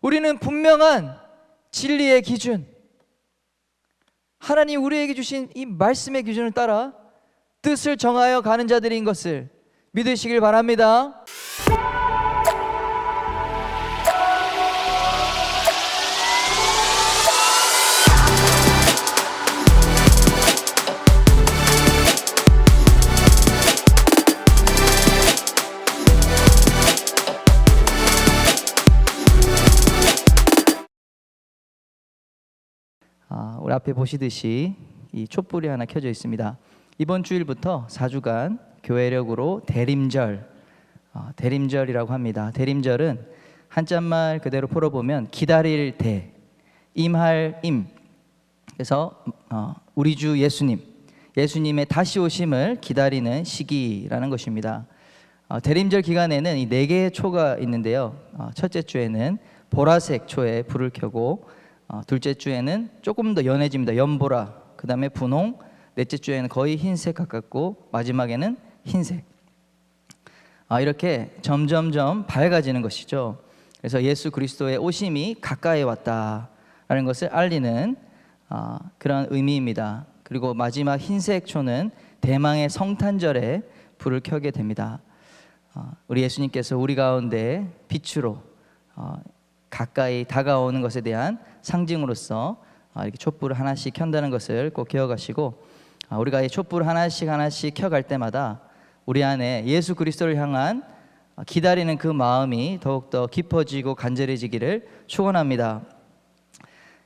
우리는 분명한 진리의 기준, 하나님 우리에게 주신 이 말씀의 기준을 따라 뜻을 정하여 가는 자들인 것을 믿으시길 바랍니다. 우리 앞에 보시듯이 이 촛불이 하나 켜져 있습니다. 이번 주일부터 4주간 교회력으로 대림절이라고 합니다. 대림절은 한자말 그대로 풀어보면 기다릴 대, 임할 임. 그래서 우리 주 예수님의 다시 오심을 기다리는 시기라는 것입니다. 대림절 기간에는 이 4개의 초가 있는데요. 첫째 주에는 보라색 초에 불을 켜고, 둘째 주에는 조금 더 연해집니다. 연보라, 그 다음에 분홍, 넷째 주에는 거의 흰색 가깝고, 마지막에는 흰색. 이렇게 점점점 밝아지는 것이죠. 그래서 예수 그리스도의 오심이 가까이 왔다라는 것을 알리는 그런 의미입니다. 그리고 마지막 흰색 초는 대망의 성탄절에 불을 켜게 됩니다. 우리 예수님께서 우리 가운데 빛으로 가까이 다가오는 것에 대한 상징으로서 이렇게 촛불을 하나씩 켠다는 것을 꼭 기억하시고, 우리가 이 촛불을 하나씩 켜갈 때마다 우리 안에 예수 그리스도를 향한 기다리는 그 마음이 더욱더 깊어지고 간절해지기를 축원합니다.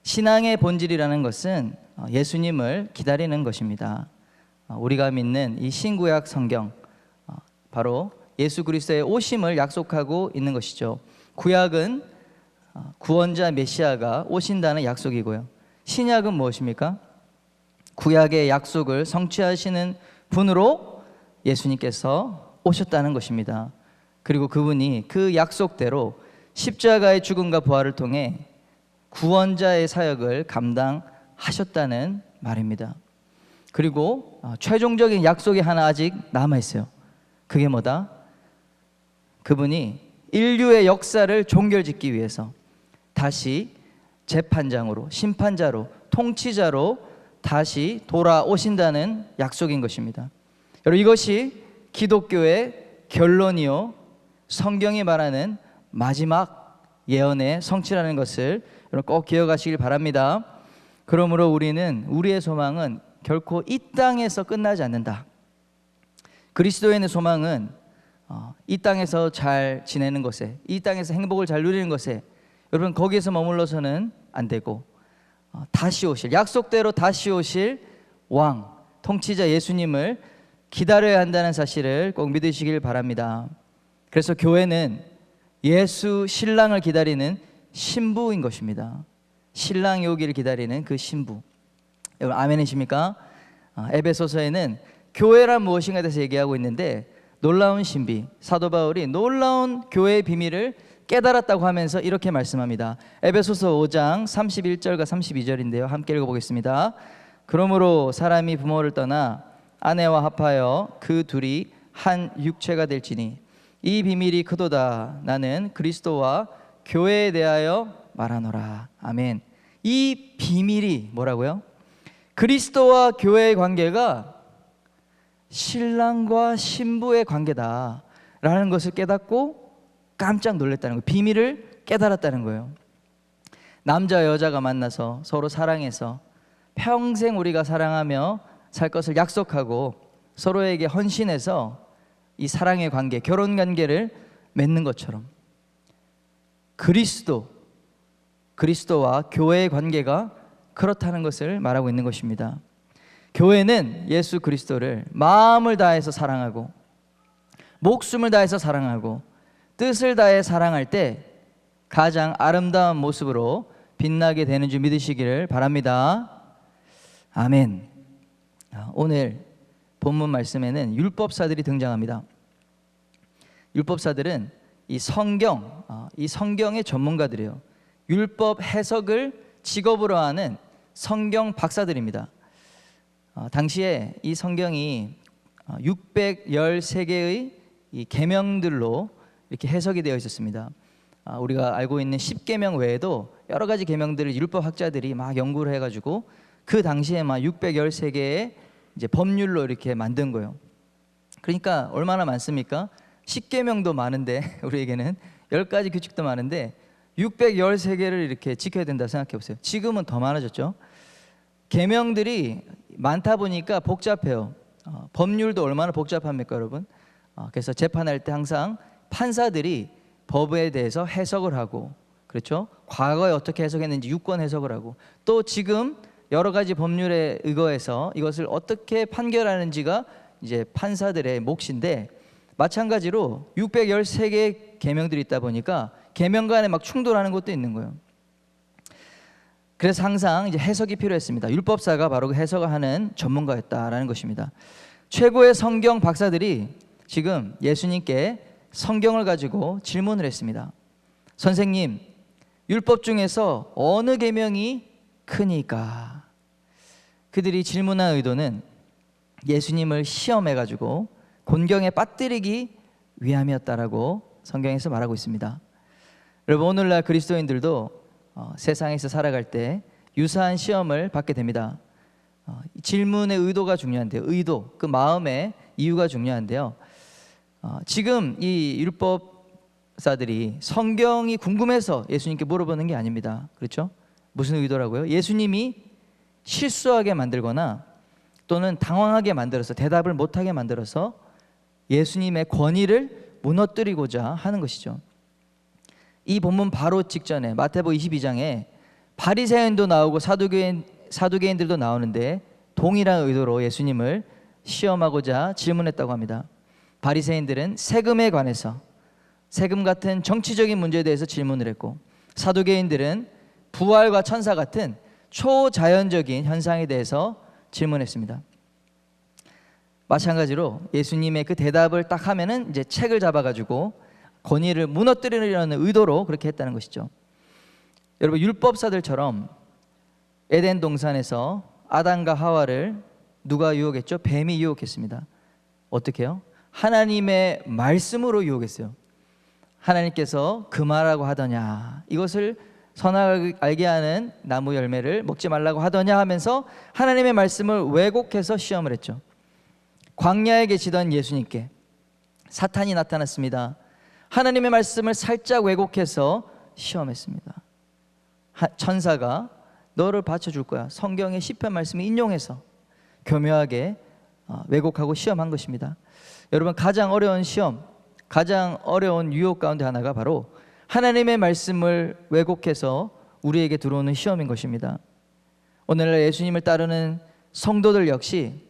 신앙의 본질이라는 것은 예수님을 기다리는 것입니다. 우리가 믿는 이 신구약 성경, 바로 예수 그리스도의 오심을 약속하고 있는 것이죠. 구약은 구원자 메시아가 오신다는 약속이고요. 신약은 무엇입니까? 구약의 약속을 성취하시는 분으로 예수님께서 오셨다는 것입니다. 그리고 그분이 그 약속대로 십자가의 죽음과 부활을 통해 구원자의 사역을 감당하셨다는 말입니다. 그리고 최종적인 약속이 하나 아직 남아있어요. 그게 뭐다? 그분이 인류의 역사를 종결짓기 위해서 다시 재판장으로, 심판자로, 통치자로 다시 돌아오신다는 약속인 것입니다. 여러분, 이것이 기독교의 결론이요, 성경이 말하는 마지막 예언의 성취라는 것을 여러분 꼭 기억하시길 바랍니다. 그러므로 우리의 소망은 결코 이 땅에서 끝나지 않는다. 그리스도에 있는 소망은 이 땅에서 잘 지내는 것에, 이 땅에서 행복을 잘 누리는 것에, 여러분 거기에서 머물러서는 안 되고, 다시 오실, 약속대로 다시 오실 왕, 통치자 예수님을 기다려야 한다는 사실을 꼭 믿으시길 바랍니다. 그래서 교회는 예수 신랑을 기다리는 신부인 것입니다. 신랑이 오기를 기다리는 그 신부. 여러분 아멘이십니까? 에베소서에는 교회란 무엇인가에 대해서 얘기하고 있는데, 놀라운 신비, 사도 바울이 놀라운 교회의 비밀을 깨달았다고 하면서 이렇게 말씀합니다. 에베소서 5장 31절과 32절인데요. 함께 읽어보겠습니다. 그러므로 사람이 부모를 떠나 아내와 합하여 그 둘이 한 육체가 될지니 이 비밀이 크도다. 나는 그리스도와 교회에 대하여 말하노라. 아멘. 이 비밀이 뭐라고요? 그리스도와 교회의 관계가 신랑과 신부의 관계다라는 것을 깨닫고 깜짝 놀랐다는 거예요. 비밀을 깨달았다는 거예요. 남자 여자가 만나서 서로 사랑해서 평생 우리가 사랑하며 살 것을 약속하고 서로에게 헌신해서 이 사랑의 관계, 결혼 관계를 맺는 것처럼 그리스도와 교회의 관계가 그렇다는 것을 말하고 있는 것입니다. 교회는 예수 그리스도를 마음을 다해서 사랑하고 목숨을 다해서 사랑하고 뜻을 다해 사랑할 때 가장 아름다운 모습으로 빛나게 되는 줄 믿으시기를 바랍니다. 아멘. 오늘 본문 말씀에는 율법사들이 등장합니다. 율법사들은 이 성경의 전문가들이에요. 율법 해석을 직업으로 하는 성경 박사들입니다. 당시에 이 성경이 613개의 이 계명들로 이렇게 해석이 되어 있었습니다. 우리가 알고 있는 10계명 외에도 여러 가지 계명들을 율법 학자들이 막 연구를 해가지고 그 당시에 막 613개의 이제 법률로 이렇게 만든 거예요. 그러니까 얼마나 많습니까? 10계명도 많은데 우리에게는 10가지 규칙도 많은데 613개를 이렇게 지켜야 된다 생각해 보세요. 지금은 더 많아졌죠. 계명들이 많다 보니까 복잡해요. 법률도 얼마나 복잡합니까, 여러분? 그래서 재판할 때 항상 판사들이 법에 대해서 해석을 하고, 그렇죠? 과거에 어떻게 해석했는지 유권 해석을 하고, 또 지금 여러 가지 법률에 의거해서 이것을 어떻게 판결하는지가 이제 판사들의 몫인데, 마찬가지로 613개의 계명들이 있다 보니까 계명 간에 막 충돌하는 것도 있는 거예요. 그래서 항상 이제 해석이 필요했습니다. 율법사가 바로 그 해석을 하는 전문가였다라는 것입니다. 최고의 성경 박사들이 지금 예수님께 성경을 가지고 질문을 했습니다. 선생님, 율법 중에서 어느 계명이 크니까? 그들이 질문한 의도는 예수님을 시험해 가지고 곤경에 빠뜨리기 위함이었다라고 성경에서 말하고 있습니다. 여러분, 오늘날 그리스도인들도 세상에서 살아갈 때 유사한 시험을 받게 됩니다. 질문의 의도가 중요한데요. 의도, 그 마음의 이유가 중요한데요. 지금 이 율법사들이 성경이 궁금해서 예수님께 물어보는 게 아닙니다. 그렇죠? 무슨 의도라고요? 예수님이 실수하게 만들거나 또는 당황하게 만들어서 대답을 못하게 만들어서 예수님의 권위를 무너뜨리고자 하는 것이죠. 이 본문 바로 직전에 마태복음 22장에 바리새인도 나오고 사두개인들도 나오는데 동일한 의도로 예수님을 시험하고자 질문했다고 합니다. 바리새인들은 세금에 관해서 세금 같은 정치적인 문제에 대해서 질문을 했고, 사두개인들은 부활과 천사 같은 초자연적인 현상에 대해서 질문했습니다. 마찬가지로 예수님의 그 대답을 딱 하면은 이제 책을 잡아가지고 권위를 무너뜨리려는 의도로 그렇게 했다는 것이죠. 여러분, 율법사들처럼 에덴 동산에서 아담과 하와를 누가 유혹했죠? 뱀이 유혹했습니다. 어떻게 해요? 하나님의 말씀으로 유혹했어요. 하나님께서 금하라고 하더냐, 이것을 선악을 알게 하는 나무 열매를 먹지 말라고 하더냐 하면서 하나님의 말씀을 왜곡해서 시험을 했죠. 광야에 계시던 예수님께 사탄이 나타났습니다. 하나님의 말씀을 살짝 왜곡해서 시험했습니다. 천사가 너를 받쳐줄 거야, 성경의 시편 말씀을 인용해서 교묘하게 왜곡하고 시험한 것입니다. 여러분, 가장 어려운 시험, 가장 어려운 유혹 가운데 하나가 바로 하나님의 말씀을 왜곡해서 우리에게 들어오는 시험인 것입니다. 오늘날 예수님을 따르는 성도들 역시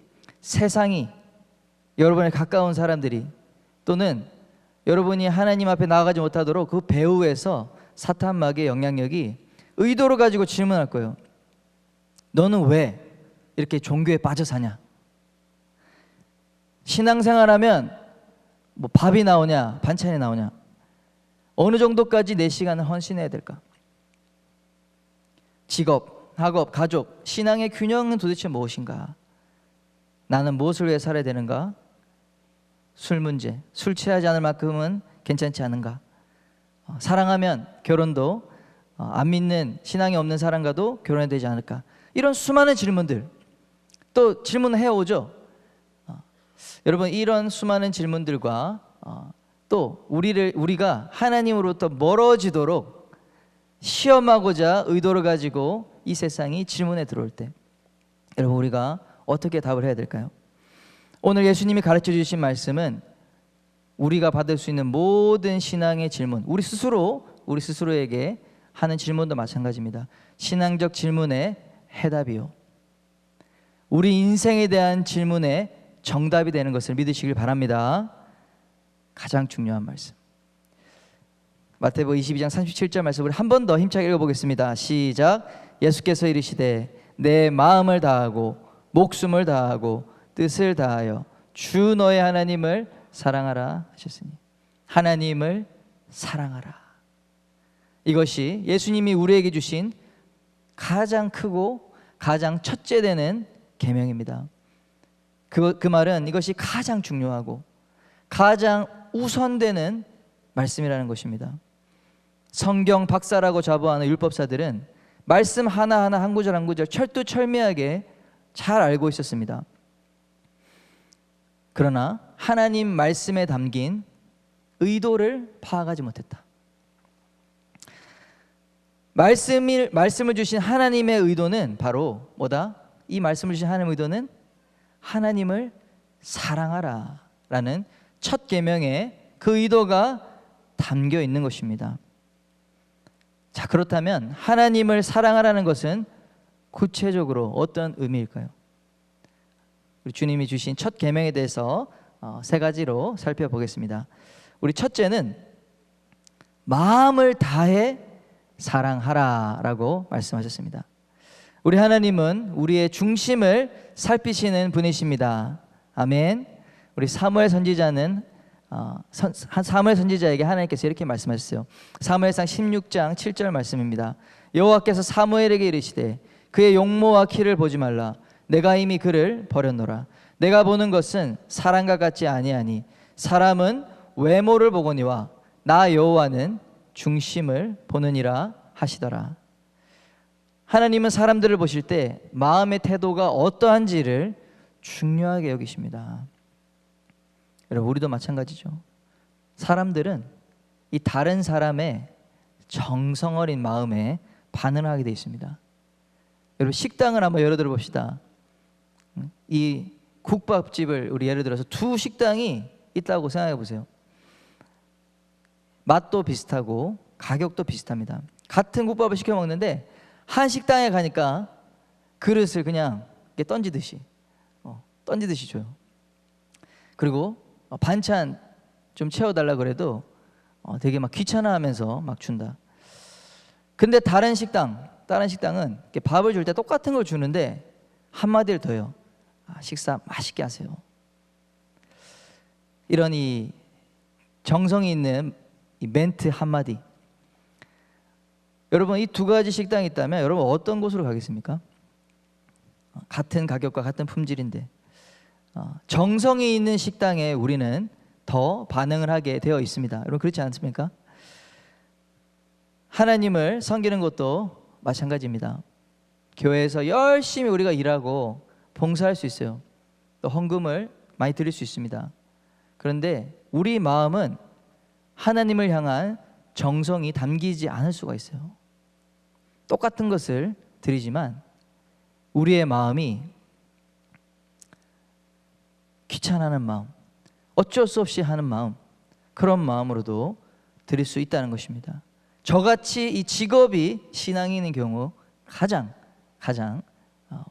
세상이, 여러분에 가까운 사람들이, 또는 여러분이 하나님 앞에 나아가지 못하도록 그 배후에서 사탄마귀의 영향력이 의도를 가지고 질문할 거예요. 너는 왜 이렇게 종교에 빠져 사냐? 신앙생활하면 뭐 밥이 나오냐, 반찬이 나오냐? 어느 정도까지 내 시간을 헌신해야 될까? 직업, 학업, 가족, 신앙의 균형은 도대체 무엇인가? 나는 무엇을 위해 살아야 되는가? 술 문제, 술 취하지 않을 만큼은 괜찮지 않은가? 사랑하면 결혼도 안 믿는, 신앙이 없는 사람과도 결혼해야 되지 않을까? 이런 수많은 질문들, 또 질문을 해오죠. 여러분, 이런 수많은 질문들과 또 우리가 하나님으로부터 멀어지도록 시험하고자 의도를 가지고 이 세상이 질문에 들어올 때, 여러분, 우리가 어떻게 답을 해야 될까요? 오늘 예수님이 가르쳐 주신 말씀은 우리가 받을 수 있는 모든 신앙의 질문, 우리 스스로에게 하는 질문도 마찬가지입니다. 신앙적 질문의 해답이요, 우리 인생에 대한 질문의 정답이 되는 것을 믿으시길 바랍니다. 가장 중요한 말씀, 마태복음 22장 37절 말씀을 한 번 더 힘차게 읽어보겠습니다. 시작. 예수께서 이르시되 내 마음을 다하고 목숨을 다하고 뜻을 다하여 주 너의 하나님을 사랑하라 하셨으니, 하나님을 사랑하라, 이것이 예수님이 우리에게 주신 가장 크고 가장 첫째 되는 계명입니다. 그 말은 이것이 가장 중요하고 가장 우선되는 말씀이라는 것입니다. 성경 박사라고 자부하는 율법사들은 말씀 하나하나 한 구절 한 구절 철두철미하게 잘 알고 있었습니다. 그러나 하나님 말씀에 담긴 의도를 파악하지 못했다. 말씀을 주신 하나님의 의도는 바로 뭐다? 이 말씀을 주신 하나님의 의도는 하나님을 사랑하라 라는 첫 계명에 그 의도가 담겨 있는 것입니다. 자, 그렇다면 하나님을 사랑하라는 것은 구체적으로 어떤 의미일까요? 우리 주님이 주신 첫 계명에 대해서 세 가지로 살펴보겠습니다. 우리 첫째는 마음을 다해 사랑하라라고 말씀하셨습니다. 우리 하나님은 우리의 중심을 살피시는 분이십니다. 아멘. 우리 사무엘 선지자는 사무엘 선지자에게 하나님께서 이렇게 말씀하셨어요. 사무엘상 16장 7절 말씀입니다. 여호와께서 사무엘에게 이르시되 그의 용모와 키를 보지 말라. 내가 이미 그를 버렸노라. 내가 보는 것은 사람과 같지 아니하니 사람은 외모를 보거니와 나 여호와는 중심을 보느니라 하시더라. 하나님은 사람들을 보실 때 마음의 태도가 어떠한지를 중요하게 여기십니다. 여러분, 우리도 마찬가지죠. 사람들은 이 다른 사람의 정성 어린 마음에 반응하게 되어 있습니다. 여러분, 식당을 한번 예를 들어 봅시다. 이 국밥집을 우리 예를 들어서 두 식당이 있다고 생각해 보세요. 맛도 비슷하고 가격도 비슷합니다. 같은 국밥을 시켜 먹는데 한 식당에 가니까 그릇을 그냥 던지듯이 줘요. 그리고 반찬 좀 채워달라 그래도 되게 막 귀찮아하면서 막 준다. 근데 다른 식당은 밥을 줄 때 똑같은 걸 주는데 한마디를 더요. 식사 맛있게 하세요. 이런 이 정성이 있는 이 멘트 한마디. 여러분, 이 두 가지 식당이 있다면 여러분 어떤 곳으로 가겠습니까? 같은 가격과 같은 품질인데 정성이 있는 식당에 우리는 더 반응을 하게 되어 있습니다. 여러분, 그렇지 않습니까? 하나님을 섬기는 것도 마찬가지입니다. 교회에서 열심히 우리가 일하고 봉사할 수 있어요. 또 헌금을 많이 드릴 수 있습니다. 그런데 우리 마음은 하나님을 향한 정성이 담기지 않을 수가 있어요. 똑같은 것을 드리지만 우리의 마음이 귀찮아하는 마음, 어쩔 수 없이 하는 마음, 그런 마음으로도 드릴 수 있다는 것입니다. 저같이 이 직업이 신앙인인 경우 가장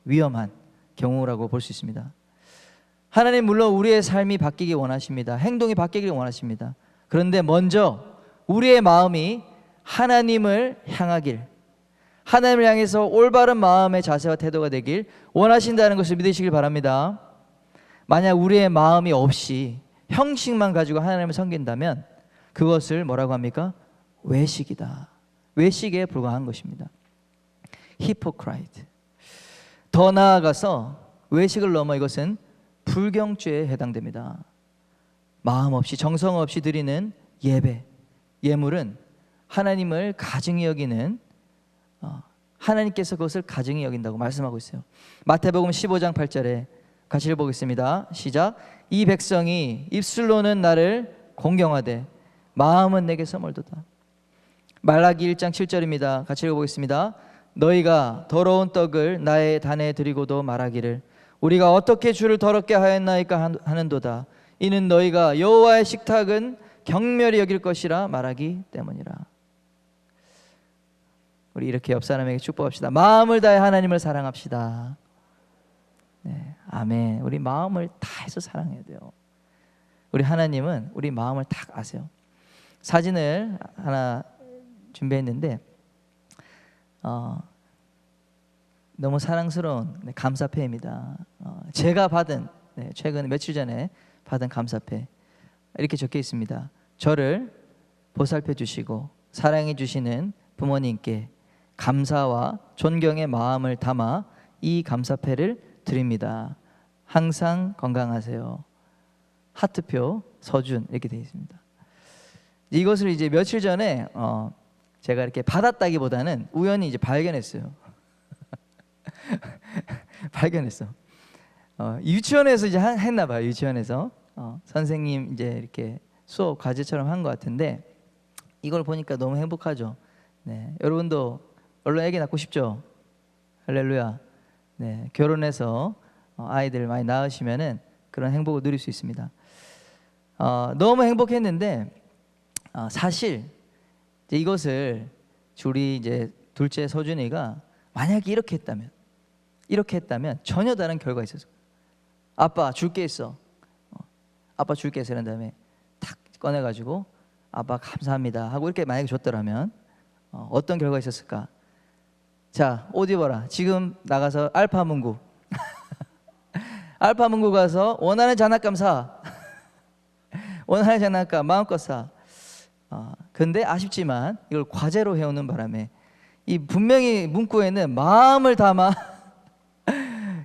위험한 경우라고 볼 수 있습니다. 하나님 물론 우리의 삶이 바뀌기 원하십니다. 행동이 바뀌기를 원하십니다. 그런데 먼저 우리의 마음이 하나님을 향하길, 하나님을 향해서 올바른 마음의 자세와 태도가 되길 원하신다는 것을 믿으시길 바랍니다. 만약 우리의 마음이 없이 형식만 가지고 하나님을 섬긴다면 그것을 뭐라고 합니까? 외식이다. 외식에 불과한 것입니다. 히포크라이트. 더 나아가서 외식을 넘어 이것은 불경죄에 해당됩니다. 마음 없이 정성 없이 드리는 예배, 예물은 하나님을 가증히 여기는 하나님께서 그것을 가증히 여긴다고 말씀하고 있어요. 마태복음 15장 8절에 같이 읽어보겠습니다. 시작. 이 백성이 입술로는 나를 공경하되 마음은 내게서 멀도다. 말라기 1장 7절입니다. 같이 읽어보겠습니다. 너희가 더러운 떡을 나의 단에 드리고도 말하기를 우리가 어떻게 주를 더럽게 하였나이까 하는도다. 이는 너희가 여호와의 식탁은 경멸히 여길 것이라 말하기 때문이라. 우리 이렇게 옆 사람에게 축복합시다. 마음을 다해 하나님을 사랑합시다. 네, 아멘. 우리 마음을 다해서 사랑해야 돼요. 우리 하나님은 우리 마음을 딱 아세요. 사진을 하나 준비했는데 너무 사랑스러운 감사패입니다. 제가 받은 최근 며칠 전에 받은 감사패 이렇게 적혀 있습니다. 저를 보살펴 주시고 사랑해 주시는 부모님께 감사와 존경의 마음을 담아 이 감사패를 드립니다. 항상 건강하세요. 하트표 서준 이렇게 되어 있습니다. 이것을 이제 며칠 전에 제가 이렇게 받았다기보다는 우연히 이제 발견했어요. 발견했어. 유치원에서 이제 했나 봐요. 유치원에서 선생님 이제 이렇게 수업 과제처럼 한 것 같은데 이걸 보니까 너무 행복하죠. 네, 여러분도 얼른 애기 낳고 싶죠? 할렐루야. 네, 결혼해서 아이들 많이 낳으시면은 그런 행복을 누릴 수 있습니다. 너무 행복했는데 사실 이제 이것을 우리 이제 둘째 서준이가 만약에 이렇게 했다면 전혀 다른 결과가 있었어요. 아빠 줄게 있어. 아빠 줄게 있어. 이런 다음에 탁 꺼내가지고 아빠 감사합니다 하고 이렇게 만약에 줬더라면 어떤 결과가 있었을까? 자, 옷 입어라. 지금 나가서 알파문구 알파문구 가서 원하는 장난감 사. 원하는 장난감 마음껏 사. 근데 아쉽지만 이걸 과제로 해오는 바람에 이 분명히 문구에는 마음을 담아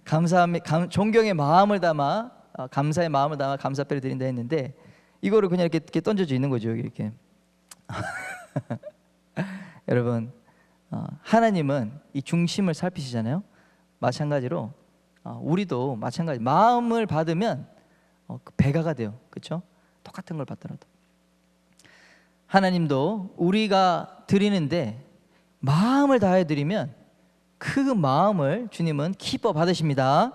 감사합니다, 존경의 마음을 담아 감사의 마음을 담아 감사패를 드린다 했는데 이거를 그냥 이렇게 던져져 있는 거죠. 이렇게. 여러분, 하나님은 이 중심을 살피시잖아요. 마찬가지로 우리도 마찬가지. 마음을 받으면 배가가 돼요. 그렇죠? 똑같은 걸 받더라도 하나님도 우리가 드리는데 마음을 다해 드리면 그 마음을 주님은 기뻐 받으십니다.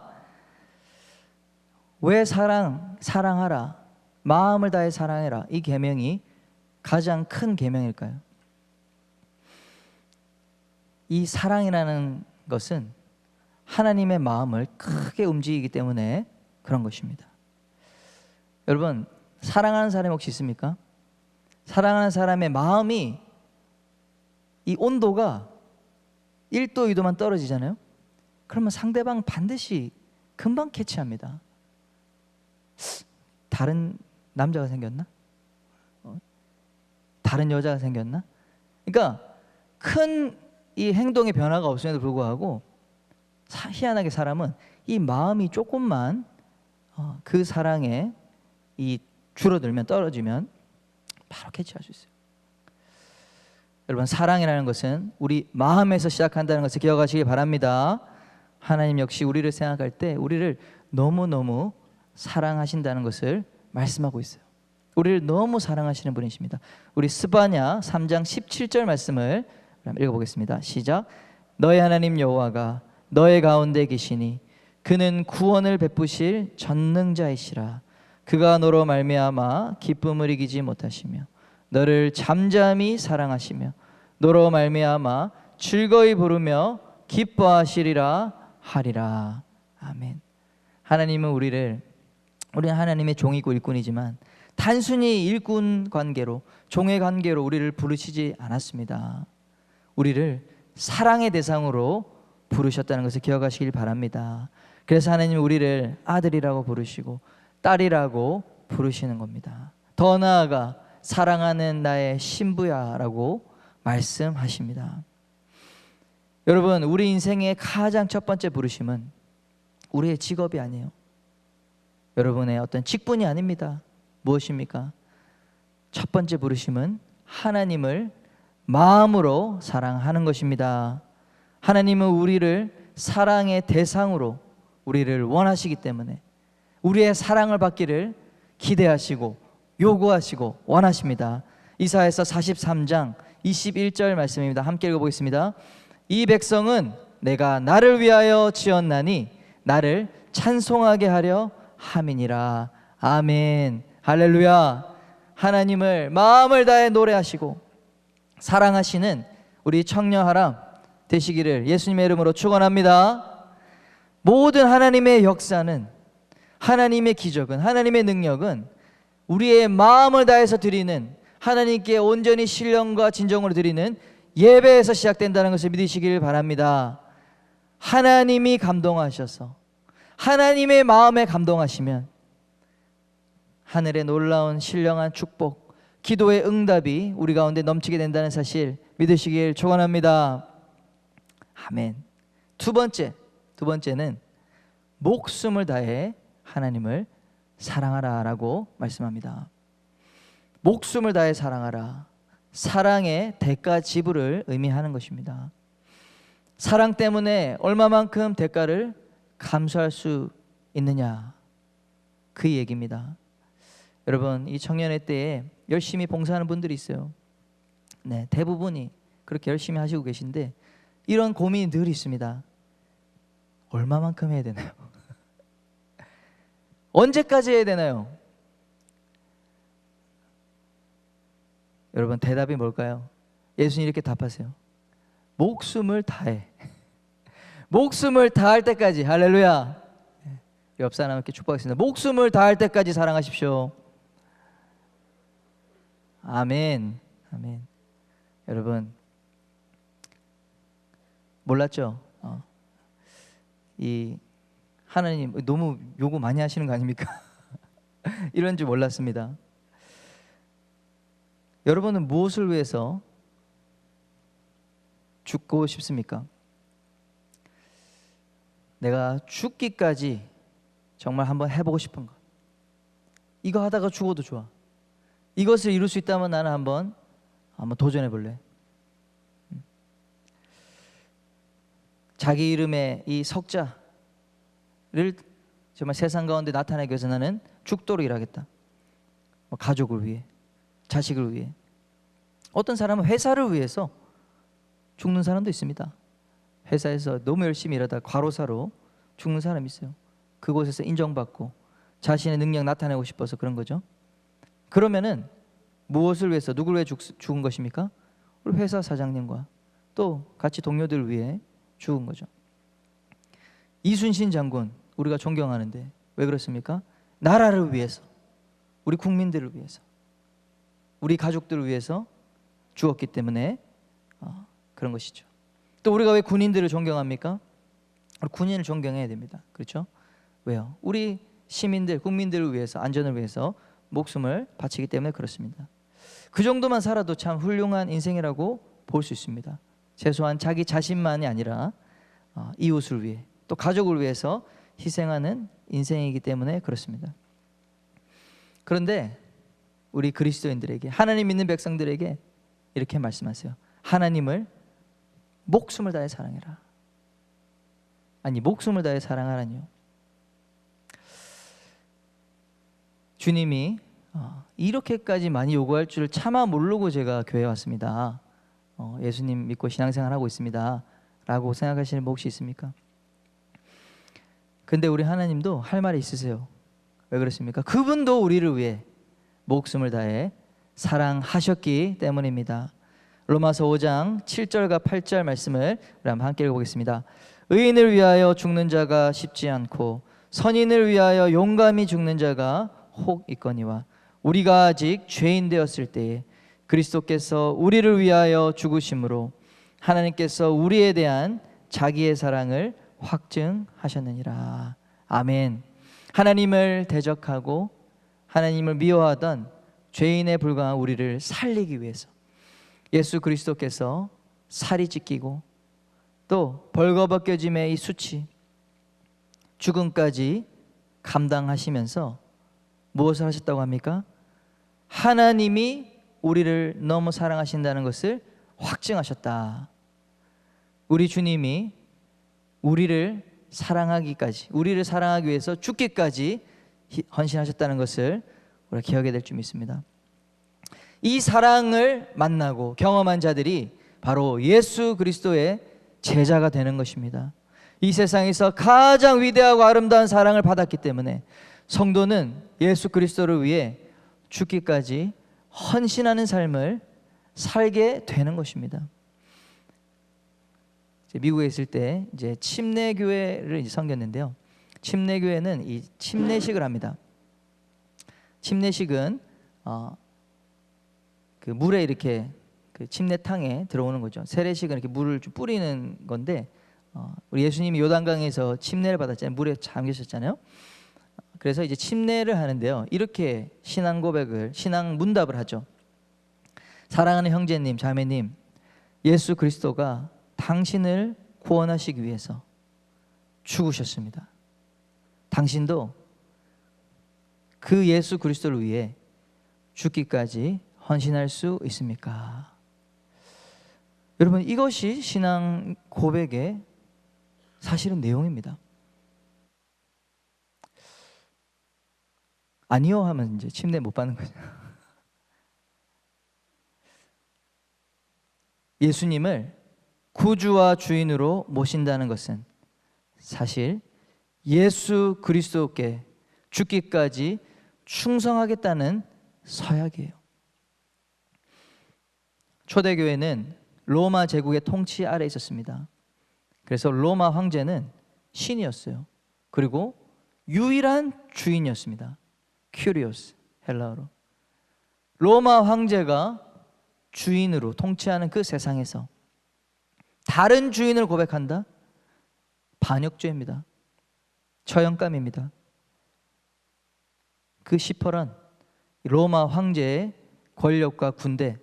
왜 사랑하라, 마음을 다해 사랑해라, 이 계명이 가장 큰 계명일까요? 이 사랑이라는 것은 하나님의 마음을 크게 움직이기 때문에 그런 것입니다. 여러분, 사랑하는 사람이 혹시 있습니까? 사랑하는 사람의 마음이 이 온도가 1도 2도만 떨어지잖아요. 그러면 상대방 반드시 금방 캐치합니다. 다른 남자가 생겼나? 다른 여자가 생겼나? 그러니까 큰 이 행동의 변화가 없음에도 불구하고 희한하게 사람은 이 마음이 조금만 그 사랑에 이 줄어들면, 떨어지면 바로 캐치할 수 있어요. 여러분, 사랑이라는 것은 우리 마음에서 시작한다는 것을 기억하시기 바랍니다. 하나님 역시 우리를 생각할 때 우리를 너무너무 사랑하신다는 것을 말씀하고 있어요. 우리를 너무 사랑하시는 분이십니다. 우리 스바냐 3장 17절 말씀을 읽어보겠습니다. 시작. 너의 하나님 여호와가 너의 가운데 계시니 그는 구원을 베푸실 전능자이시라. 그가 너로 말미암아 기쁨을 이기지 못하시며 너를 잠잠히 사랑하시며 너로 말미암아 즐거이 부르며 기뻐하시리라 하리라. 아멘. 하나님은 우리는 하나님의 종이고 일꾼이지만 단순히 일꾼 관계로, 종의 관계로 우리를 부르시지 않았습니다. 우리를 사랑의 대상으로 부르셨다는 것을 기억하시길 바랍니다. 그래서 하나님은 우리를 아들이라고 부르시고 딸이라고 부르시는 겁니다. 더 나아가 사랑하는 나의 신부야라고 말씀하십니다. 여러분, 우리 인생의 가장 첫 번째 부르심은 우리의 직업이 아니에요. 여러분의 어떤 직분이 아닙니다. 무엇입니까? 첫 번째 부르심은 하나님을 마음으로 사랑하는 것입니다. 하나님은 우리를 사랑의 대상으로 우리를 원하시기 때문에 우리의 사랑을 받기를 기대하시고 요구하시고 원하십니다. 이사야서 43장 21절 말씀입니다. 함께 읽어보겠습니다. 이 백성은 내가 나를 위하여 지었나니 나를 찬송하게 하려 함이니라. 아멘. 할렐루야. 하나님을 마음을 다해 노래하시고 사랑하시는 우리 청년하람 되시기를 예수님의 이름으로 축원합니다. 모든 하나님의 역사는, 하나님의 기적은, 하나님의 능력은 우리의 마음을 다해서 드리는, 하나님께 온전히 신령과 진정으로 드리는 예배에서 시작된다는 것을 믿으시길 바랍니다. 하나님이 감동하셔서 하나님의 마음에 감동하시면 하늘의 놀라운 신령한 축복, 기도의 응답이 우리 가운데 넘치게 된다는 사실 믿으시길 축원합니다. 아멘. 두 번째는 목숨을 다해 하나님을 사랑하라라고 말씀합니다. 목숨을 다해 사랑하라. 사랑의 대가 지불을 의미하는 것입니다. 사랑 때문에 얼마만큼 대가를 감수할 수 있느냐, 그 얘기입니다. 여러분, 이 청년의 때에 열심히 봉사하는 분들이 있어요. 네, 대부분이 그렇게 열심히 하시고 계신데 이런 고민이 늘 있습니다. 얼마만큼 해야 되나요? 언제까지 해야 되나요? 여러분, 대답이 뭘까요? 예수님 이렇게 답하세요. 목숨을 다해. 목숨을 다할 때까지. 할렐루야. 옆 사람께 축복하겠습니다. 목숨을 다할 때까지 사랑하십시오. 아멘. 아멘. 여러분, 몰랐죠? 이 하나님 너무 요구 많이 하시는 거 아닙니까? 이런 줄 몰랐습니다. 여러분은 무엇을 위해서 죽고 싶습니까? 내가 죽기까지 정말 한번 해보고 싶은 것, 이거 하다가 죽어도 좋아. 이것을 이룰 수 있다면 나는 한번 도전해 볼래. 자기 이름의 이 석자를 정말 세상 가운데 나타내기 위해서 나는 죽도록 일하겠다. 가족을 위해, 자식을 위해. 어떤 사람은 회사를 위해서 죽는 사람도 있습니다. 회사에서 너무 열심히 일하다 과로사로 죽는 사람이 있어요. 그곳에서 인정받고 자신의 능력 나타내고 싶어서 그런 거죠. 그러면은 무엇을 위해서, 누구를 위해 죽은 것입니까? 우리 회사 사장님과 또 같이 동료들을 위해 죽은 거죠. 이순신 장군, 우리가 존경하는데 왜 그렇습니까? 나라를 위해서, 우리 국민들을 위해서, 우리 가족들을 위해서 죽었기 때문에 그런 것이죠. 또 우리가 왜 군인들을 존경합니까? 우리 군인을 존경해야 됩니다. 그렇죠? 왜요? 우리 시민들, 국민들을 위해서, 안전을 위해서 목숨을 바치기 때문에 그렇습니다. 그 정도만 살아도 참 훌륭한 인생이라고 볼 수 있습니다. 최소한 자기 자신만이 아니라 이웃을 위해, 또 가족을 위해서 희생하는 인생이기 때문에 그렇습니다. 그런데 우리 그리스도인들에게, 하나님 믿는 백성들에게 이렇게 말씀하세요. 하나님을 목숨을 다해 사랑해라. 아니, 목숨을 다해 사랑하라니요. 주님이 이렇게까지 많이 요구할 줄 차마 모르고 제가 교회에 왔습니다. 예수님 믿고 신앙생활 하고 있습니다 라고 생각하시는 분 혹시 있습니까? 근데 우리 하나님도 할 말이 있으세요. 왜 그렇습니까? 그분도 우리를 위해 목숨을 다해 사랑하셨기 때문입니다. 로마서 5장 7절과 8절 말씀을 우리 한번 함께 읽어보겠습니다. 의인을 위하여 죽는 자가 쉽지 않고 선인을 위하여 용감히 죽는 자가 혹 있거니와 우리가 아직 죄인 되었을 때에 그리스도께서 우리를 위하여 죽으심으로 하나님께서 우리에 대한 자기의 사랑을 확증하셨느니라. 아멘. 하나님을 대적하고 하나님을 미워하던 죄인에 불과한 우리를 살리기 위해서 예수 그리스도께서 살이 찢기고 또 벌거벗겨짐의 이 수치, 죽음까지 감당하시면서 무엇을 하셨다고 합니까? 하나님이 우리를 너무 사랑하신다는 것을 확증하셨다. 우리 주님이 우리를 사랑하기까지, 우리를 사랑하기 위해서 죽기까지 헌신하셨다는 것을 우리가 기억해야 될 줄 믿습니다. 이 사랑을 만나고 경험한 자들이 바로 예수 그리스도의 제자가 되는 것입니다. 이 세상에서 가장 위대하고 아름다운 사랑을 받았기 때문에 성도는 예수 그리스도를 위해 죽기까지 헌신하는 삶을 살게 되는 것입니다. 미국에 있을 때 이제 침례교회를 섬겼는데요. 침례교회는 이 침례식을 합니다. 침례식은 그 물에 이렇게 그 침례탕에 들어오는 거죠. 세례식은 이렇게 물을 좀 뿌리는 건데 우리 예수님이 요단강에서 침례를 받았잖아요. 물에 잠기셨잖아요. 그래서 이제 침례를 하는데요. 이렇게 신앙 고백을, 신앙 문답을 하죠. 사랑하는 형제님, 자매님, 예수 그리스도가 당신을 구원하시기 위해서 죽으셨습니다. 당신도 그 예수 그리스도를 위해 죽기까지 헌신할 수 있습니까? 여러분, 이것이 신앙 고백의 사실은 내용입니다. 아니요 하면 이제 침대 못 받는 거죠. 예수님을 구주와 주인으로 모신다는 것은 사실 예수 그리스도께 죽기까지 충성하겠다는 서약이에요. 초대교회는 로마 제국의 통치 아래 있었습니다. 그래서 로마 황제는 신이었어요. 그리고 유일한 주인이었습니다. 큐리오스, 헬라어로. 로마 황제가 주인으로 통치하는 그 세상에서 다른 주인을 고백한다? 반역죄입니다. 처형감입니다. 그 시퍼런 로마 황제의 권력과 군대,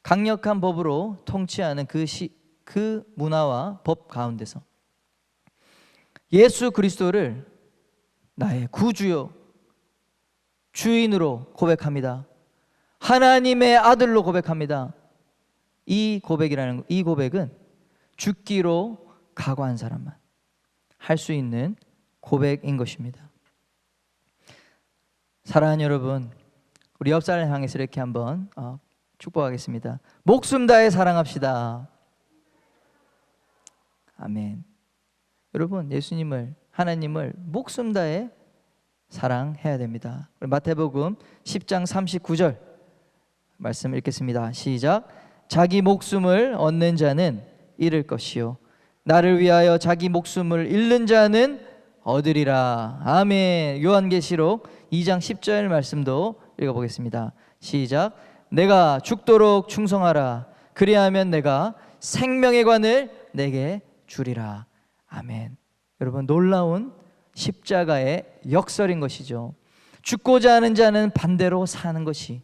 강력한 법으로 통치하는 그 문화와 법 가운데서 예수 그리스도를 나의 구주요 주인으로 고백합니다. 하나님의 아들로 고백합니다. 이 고백은 죽기로 각오한 사람만 할 수 있는 고백인 것입니다. 사랑하는 여러분, 우리 옆 사람을 향해서 이렇게 한번 축복하겠습니다. 목숨 다해 사랑합시다. 아멘. 여러분, 예수님을, 하나님을 목숨 다해 사랑해야 됩니다. 우리 마태복음 10장 39절 말씀 읽겠습니다. 시작. 자기 목숨을 얻는 자는 잃을 것이요 나를 위하여 자기 목숨을 잃는 자는 얻으리라. 아멘. 요한계시록 2장 10절 말씀도 읽어보겠습니다. 시작. 내가 죽도록 충성하라. 그리하면 내가 생명의 관을 내게 주리라. 아멘. 여러분, 놀라운 십자가의 역설인 것이죠. 죽고자 하는 자는 반대로 사는 것이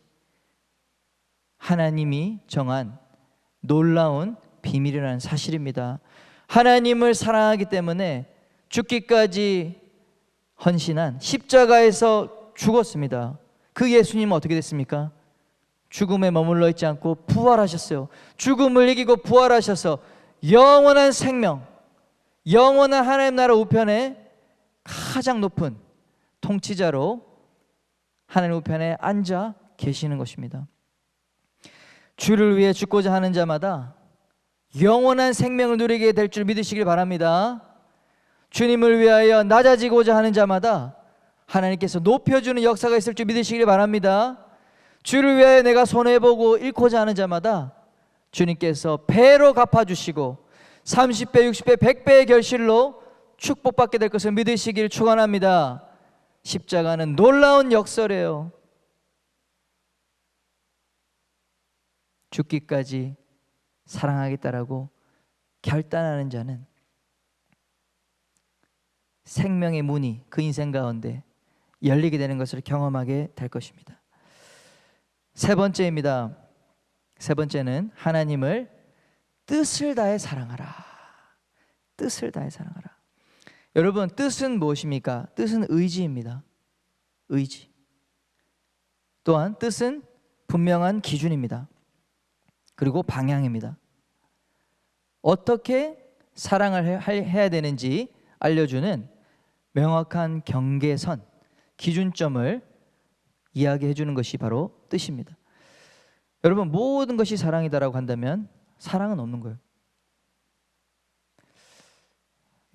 하나님이 정한 놀라운 비밀이라는 사실입니다. 하나님을 사랑하기 때문에 죽기까지 헌신한 십자가에서 죽었습니다. 그 예수님은 어떻게 됐습니까? 죽음에 머물러 있지 않고 부활하셨어요. 죽음을 이기고 부활하셔서 영원한 생명, 영원한 하나님 나라 우편에 가장 높은 통치자로 하나님 우편에 앉아 계시는 것입니다. 주를 위해 죽고자 하는 자마다 영원한 생명을 누리게 될 줄 믿으시길 바랍니다. 주님을 위하여 낮아지고자 하는 자마다 하나님께서 높여주는 역사가 있을 줄 믿으시길 바랍니다. 주를 위하여 내가 손해보고 잃고자 하는 자마다 주님께서 배로 갚아주시고 30배, 60배, 100배의 결실로 축복받게 될 것을 믿으시길 축원합니다. 십자가는 놀라운 역설이에요. 죽기까지 사랑하겠다라고 결단하는 자는 생명의 문이 그 인생 가운데 열리게 되는 것을 경험하게 될 것입니다. 세 번째입니다. 세 번째는 하나님을 뜻을 다해 사랑하라. 뜻을 다해 사랑하라. 여러분, 뜻은 무엇입니까? 뜻은 의지입니다. 의지. 또한 뜻은 분명한 기준입니다. 그리고 방향입니다. 어떻게 사랑을 해야 되는지 알려주는 명확한 경계선, 기준점을 이야기해 주는 것이 바로 뜻입니다. 여러분, 모든 것이 사랑이다라고 한다면 사랑은 없는 거예요.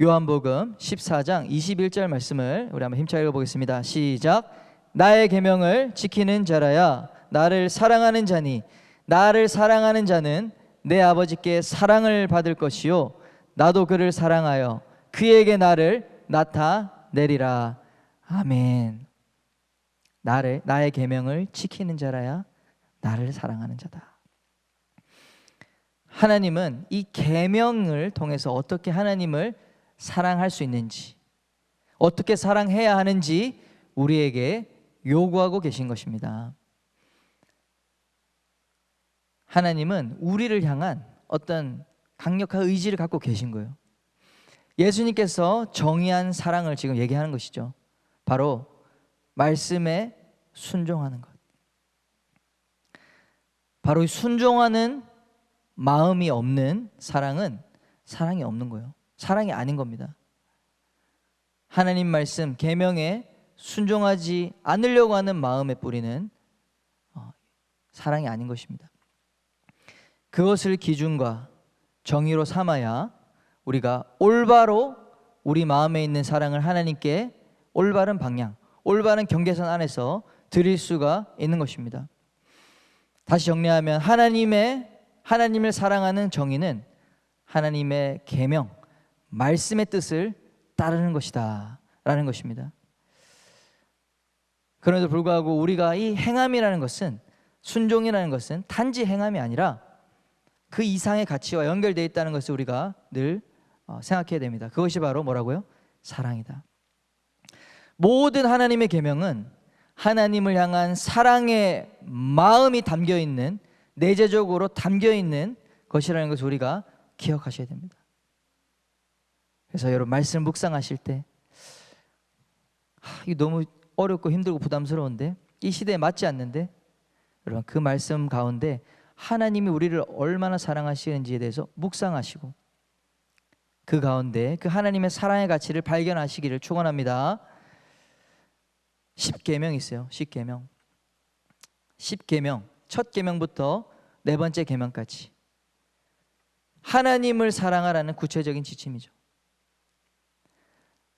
요한복음 14장 21절 말씀을 우리 한번 힘차게 읽어보겠습니다. 시작. 나의 계명을 지키는 자라야 나를 사랑하는 자니 나를 사랑하는 자는 내 아버지께 사랑을 받을 것이요 나도 그를 사랑하여 그에게 나를 나타내리라. 아멘. 나의 계명을 지키는 자라야 나를 사랑하는 자다. 하나님은 이 계명을 통해서 어떻게 하나님을 사랑할 수 있는지, 어떻게 사랑해야 하는지 우리에게 요구하고 계신 것입니다. 하나님은 우리를 향한 어떤 강력한 의지를 갖고 계신 거예요. 예수님께서 정의한 사랑을 지금 얘기하는 것이죠. 바로 말씀에 순종하는 것. 바로 이 순종하는 마음이 없는 사랑은 사랑이 없는 거예요. 사랑이 아닌 겁니다. 하나님 말씀 계명에 순종하지 않으려고 하는 마음의 뿌리는 사랑이 아닌 것입니다. 그것을 기준과 정의로 삼아야 우리가 올바로 우리 마음에 있는 사랑을 하나님께 올바른 방향, 올바른 경계선 안에서 드릴 수가 있는 것입니다. 다시 정리하면 하나님을 사랑하는 정의는 하나님의 계명, 말씀의 뜻을 따르는 것이다 라는 것입니다. 그럼에도 불구하고 우리가 이 행함이라는 것은, 순종이라는 것은 단지 행함이 아니라 그 이상의 가치와 연결되어 있다는 것을 우리가 늘 생각해야 됩니다. 그것이 바로 뭐라고요? 사랑이다. 모든 하나님의 계명은 하나님을 향한 사랑의 마음이 담겨있는, 내재적으로 담겨있는 것이라는 것을 우리가 기억하셔야 됩니다. 그래서 여러분 말씀 묵상하실 때 이게 너무 어렵고 힘들고 부담스러운데, 이 시대에 맞지 않는데, 여러분 그 말씀 가운데 하나님이 우리를 얼마나 사랑하시는지에 대해서 묵상하시고 그 가운데 그 하나님의 사랑의 가치를 발견하시기를 축원합니다. 10계명이 있어요. 10계명. 첫 계명부터 네 번째 계명까지 하나님을 사랑하라는 구체적인 지침이죠.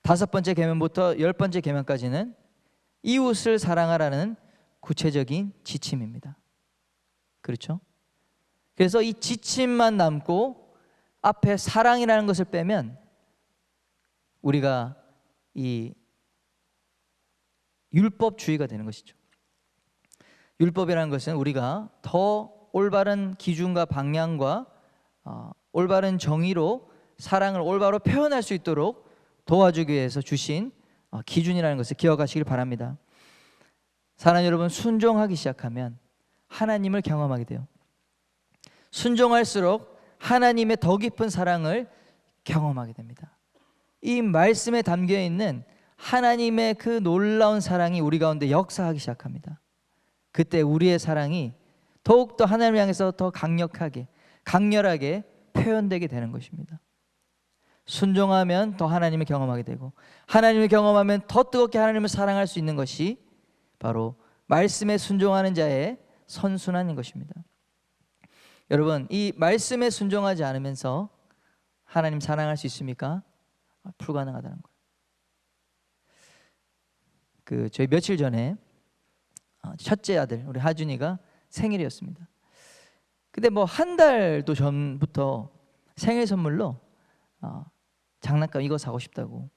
5번째 계명부터 10번째 계명까지는 이웃을 사랑하라는 구체적인 지침입니다. 그렇죠? 그래서 이 지침만 남고 앞에 사랑이라는 것을 빼면 우리가 이 율법주의가 되는 것이죠. 율법이라는 것은 우리가 더 올바른 기준과 방향과 올바른 정의로 사랑을 올바로 표현할 수 있도록 도와주기 위해서 주신 기준이라는 것을 기억하시길 바랍니다. 사랑하는 여러분, 순종하기 시작하면 하나님을 경험하게 돼요. 순종할수록 하나님의 더 깊은 사랑을 경험하게 됩니다. 이 말씀에 담겨 있는 하나님의 그 놀라운 사랑이 우리 가운데 역사하기 시작합니다. 그때 우리의 사랑이 더욱더 하나님을 향해서 더 강력하게, 강렬하게 표현되게 되는 것입니다. 순종하면 더 하나님을 경험하게 되고, 하나님을 경험하면 더 뜨겁게 하나님을 사랑할 수 있는 것이 바로 말씀에 순종하는 자의 선순환인 것입니다. 여러분, 이 말씀에 순종하지 않으면서 하나님 사랑할 수 있습니까? 불가능하다는 거예요. 저희 며칠 전에 첫째 아들 우리 하준이가 생일이었습니다. 근데 뭐 한 달도 전부터 생일 선물로 장난감 이거 사고 싶다고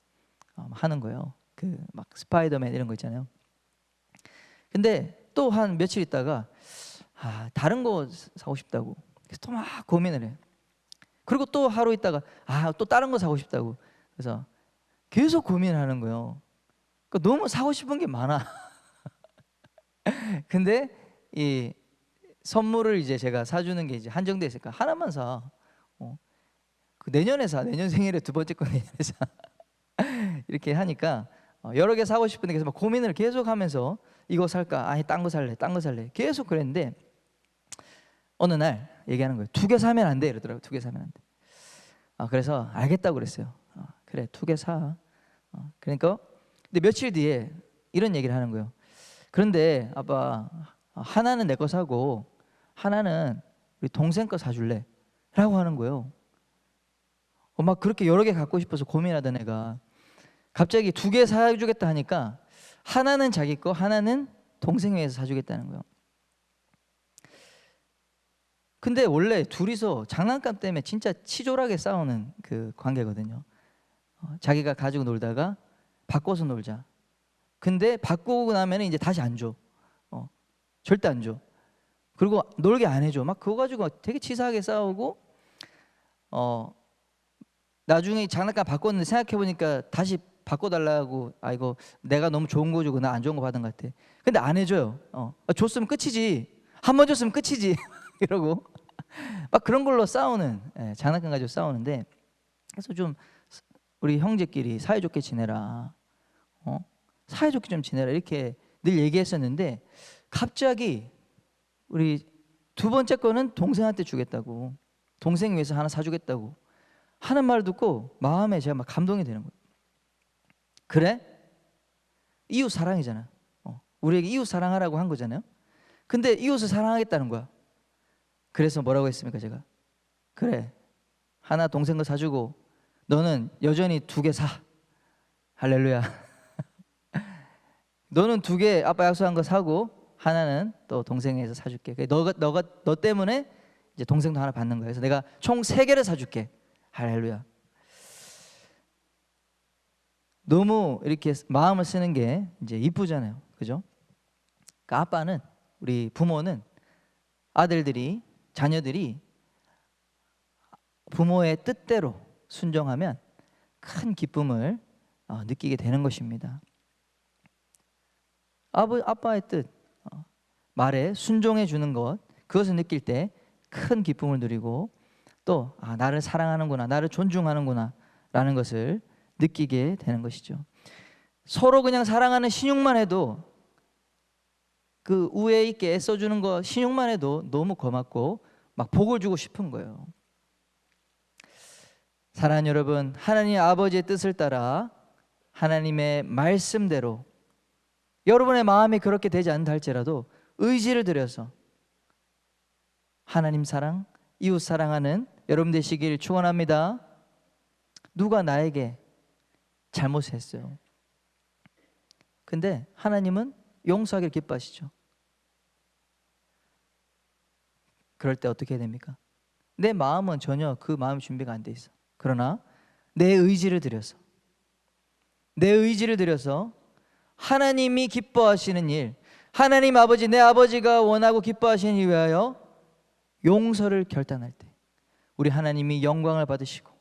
하는 거예요. 막 스파이더맨 이런 거 있잖아요. 근데 또 한 며칠 있다가 다른 거 사고 싶다고, 그래서 또 막 고민을 해. 그리고 또 하루 있다가 또 다른 거 사고 싶다고, 그래서 계속 고민하는 거예요. 그러니까 너무 사고 싶은 게 많아. 근데 이 선물을 이제 제가 사주는 게 이제 한정돼 있으니까 하나만 사. 내년에 사. 내년 생일에 두 번째 거 내년에 사. 이렇게 하니까 여러 개 사고 싶은데 계속 막 고민을 계속하면서 이거 살까? 아니 딴 거 살래. 딴 거 살래. 계속 그랬는데 어느 날 얘기하는 거예요. 2개 사면 안 돼. 이러더라고요. 2개 사면 안 돼. 그래서 알겠다고 그랬어요. 그래 2개 사. 그러니까 근데 며칠 뒤에 이런 얘기를 하는 거예요. 그런데 아빠, 하나는 내 거 사고 하나는 우리 동생 거 사줄래? 라고 하는 거예요. 막 그렇게 여러 개 갖고 싶어서 고민하던 애가 갑자기 2개 사주겠다 하니까 하나는 자기 거, 하나는 동생 위해서 사주겠다는 거예요. 근데 원래 둘이서 장난감 때문에 진짜 치졸하게 싸우는 그 관계거든요. 자기가 가지고 놀다가 바꿔서 놀자. 근데 바꾸고 나면 이제 다시 안 줘. 절대 안 줘. 그리고 놀게 안 해줘. 막 그거 가지고 되게 치사하게 싸우고 나중에 장난감 바꿨는데 생각해보니까 다시 바꿔달라고, 이거 내가 너무 좋은 거 주고 나 안 좋은 거 받은 것 같아. 근데 안 해줘요. 줬으면 끝이지. 한 번 줬으면 끝이지. 이러고 막 그런 걸로 싸우는, 장난감 가지고 싸우는데, 그래서 좀 우리 형제끼리 사이좋게 지내라. 사이좋게 좀 지내라. 이렇게 늘 얘기했었는데 갑자기 우리 두 번째 거는 동생한테 주겠다고, 동생 위해서 하나 사주겠다고 하는 말 듣고 마음에 제가 막 감동이 되는 거예요. 그래? 이웃 사랑이잖아. 우리에게 이웃 사랑하라고 한 거잖아요. 근데 이웃을 사랑하겠다는 거야. 그래서 뭐라고 했습니까 제가? 그래, 하나 동생 거 사주고 너는 여전히 2개 사. 할렐루야. 너는 2개 아빠 약속한 거 사고 하나는 또 동생에서 사줄게. 너 때문에 이제 동생도 하나 받는 거야. 그래서 내가 총 3개를 사줄게. 할렐루야. 너무 이렇게 마음을 쓰는 게 이제 이쁘잖아요, 그죠? 그러니까 아빠는, 우리 부모는 아들들이, 자녀들이 부모의 뜻대로 순종하면 큰 기쁨을 느끼게 되는 것입니다. 아빠의 뜻, 말에 순종해 주는 것, 그것을 느낄 때 큰 기쁨을 누리고 또 나를 사랑하는구나, 나를 존중하는구나 라는 것을 느끼게 되는 것이죠. 서로 그냥 사랑하는 신용만 해도, 그 우애 있게 애써주는 거 신용만 해도 너무 고맙고 막 복을 주고 싶은 거예요. 사랑하는 여러분, 하나님 아버지의 뜻을 따라 하나님의 말씀대로 여러분의 마음이 그렇게 되지 않는다 할지라도 의지를 들여서 하나님 사랑, 이웃 사랑하는 여러분 되시길 축원합니다. 누가 나에게 잘못을 했어요. 근데 하나님은 용서하기를 기뻐하시죠. 그럴 때 어떻게 해야 됩니까? 내 마음은 전혀 그 마음의 준비가 안 돼 있어. 그러나 내 의지를 들여서 하나님이 기뻐하시는 일, 하나님 아버지, 내 아버지가 원하고 기뻐하시는 일 위하여 용서를 결단할 때 우리 하나님이 영광을 받으시고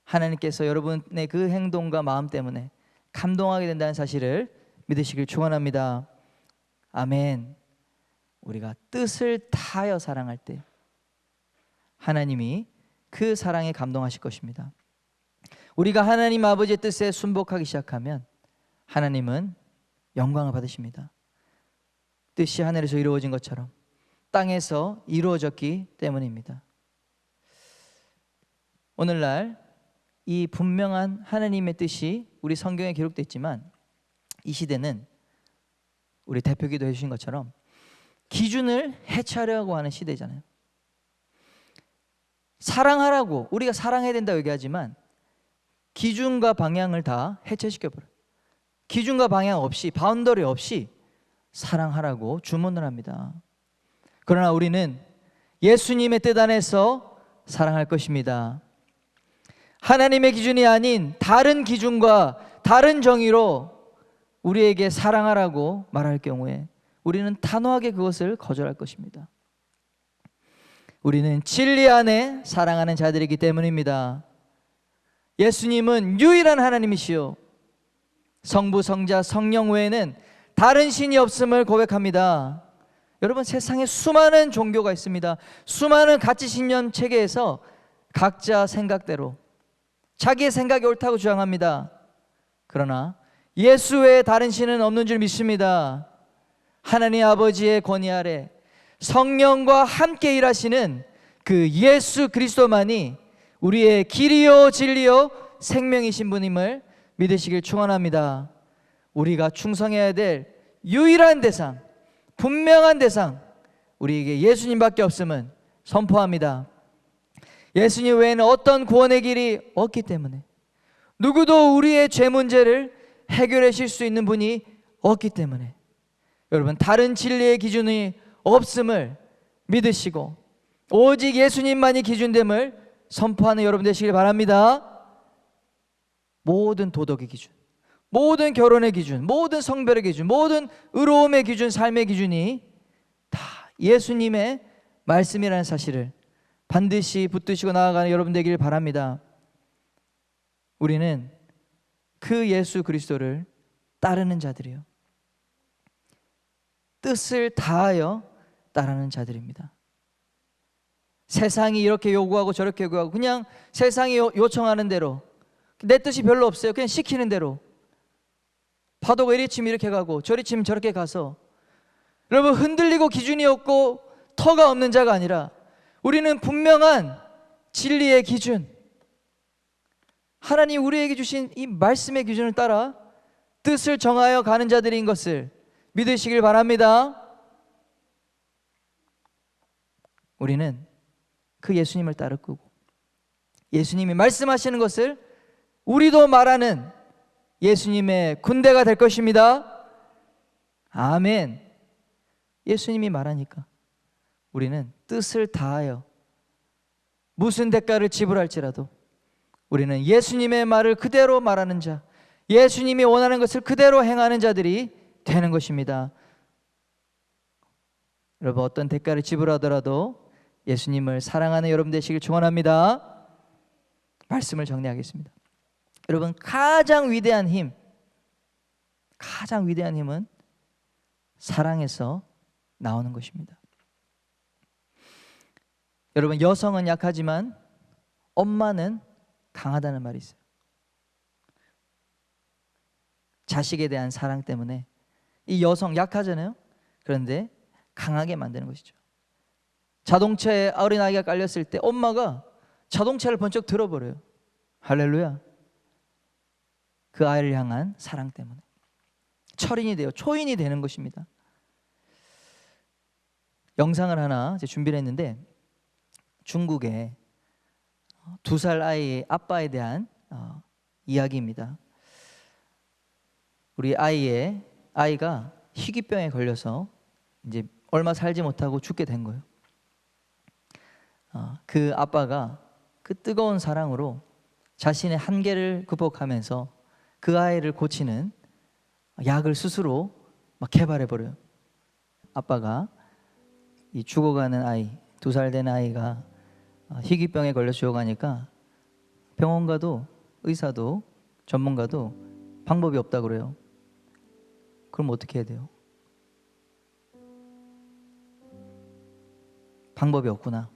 하나님께서 여러분의 그 행동과 마음 때문에 감동하게 된다는 사실을 믿으시길 축원합니다. 아멘. 우리가 뜻을 다하여 사랑할 때 하나님이 그 사랑에 감동하실 것입니다. 우리가 하나님 아버지의 뜻에 순복하기 시작하면 하나님은 영광을 받으십니다. 뜻이 하늘에서 이루어진 것처럼 땅에서 이루어졌기 때문입니다. 오늘날 이 분명한 하나님의 뜻이 우리 성경에 기록되어 있지만 이 시대는 우리 대표기도 해주신 것처럼 기준을 해체하려고 하는 시대잖아요. 사랑하라고 우리가 사랑해야 된다고 얘기하지만 기준과 방향을 다 해체시켜버려요. 기준과 방향 없이, 바운더리 없이 사랑하라고 주문을 합니다. 그러나 우리는 예수님의 뜻 안에서 사랑할 것입니다. 하나님의 기준이 아닌 다른 기준과 다른 정의로 우리에게 사랑하라고 말할 경우에 우리는 단호하게 그것을 거절할 것입니다. 우리는 진리 안에 사랑하는 자들이기 때문입니다. 예수님은 유일한 하나님이시요 성부, 성자, 성령 외에는 다른 신이 없음을 고백합니다. 여러분, 세상에 수많은 종교가 있습니다. 수많은 가치신념 체계에서 각자 생각대로 자기의 생각이 옳다고 주장합니다. 그러나 예수 외에 다른 신은 없는 줄 믿습니다. 하나님 아버지의 권위 아래 성령과 함께 일하시는 그 예수 그리스도만이 우리의 길이요 진리요 생명이신 분임을 믿으시길 축원합니다. 우리가 충성해야 될 유일한 대상, 분명한 대상, 우리에게 예수님밖에 없음은 선포합니다. 예수님 외에는 어떤 구원의 길이 없기 때문에, 누구도 우리의 죄 문제를 해결해 주실 수 있는 분이 없기 때문에 여러분, 다른 진리의 기준이 없음을 믿으시고 오직 예수님만이 기준됨을 선포하는 여러분 되시길 바랍니다. 모든 도덕의 기준, 모든 결혼의 기준, 모든 성별의 기준, 모든 의로움의 기준, 삶의 기준이 다 예수님의 말씀이라는 사실을 반드시 붙드시고 나아가는 여러분 되길 바랍니다. 우리는 그 예수 그리스도를 따르는 자들이요, 뜻을 다하여 따르는 자들입니다. 세상이 이렇게 요구하고 저렇게 요구하고 그냥 세상이 요청하는 대로, 내 뜻이 별로 없어요. 그냥 시키는 대로, 파도가 이리 치면 이렇게 가고 저리 치면 저렇게 가서 여러분 흔들리고 기준이 없고 터가 없는 자가 아니라 우리는 분명한 진리의 기준, 하나님 우리에게 주신 이 말씀의 기준을 따라 뜻을 정하여 가는 자들인 것을 믿으시길 바랍니다. 우리는 그 예수님을 따를 거고, 예수님이 말씀하시는 것을 우리도 말하는 예수님의 군대가 될 것입니다. 아멘. 예수님이 말하니까 우리는 뜻을 다하여 무슨 대가를 지불할지라도 우리는 예수님의 말을 그대로 말하는 자, 예수님이 원하는 것을 그대로 행하는 자들이 되는 것입니다. 여러분, 어떤 대가를 지불하더라도 예수님을 사랑하는 여러분 되시길 축원합니다. 말씀을 정리하겠습니다. 여러분, 가장 위대한 힘은 사랑에서 나오는 것입니다. 여러분, 여성은 약하지만 엄마는 강하다는 말이 있어요. 자식에 대한 사랑 때문에 이 여성 약하잖아요. 그런데 강하게 만드는 것이죠. 자동차에 어린아이가 깔렸을 때 엄마가 자동차를 번쩍 들어버려요. 할렐루야. 그 아이를 향한 사랑 때문에 철인이 돼요. 초인이 되는 것입니다. 영상을 하나 준비를 했는데, 중국의 2살 아이의 아빠에 대한 이야기입니다. 우리 아이가 희귀병에 걸려서 이제 얼마 살지 못하고 죽게 된 거예요. 그 아빠가 그 뜨거운 사랑으로 자신의 한계를 극복하면서 그 아이를 고치는 약을 스스로 막 개발해 버려요. 아빠가 이 죽어가는 아이, 2살 된 아이가 희귀병에 걸려 죽어가니까 병원 가도 의사도 전문가도 방법이 없다고 그래요. 그럼 어떻게 해야 돼요? 방법이 없구나.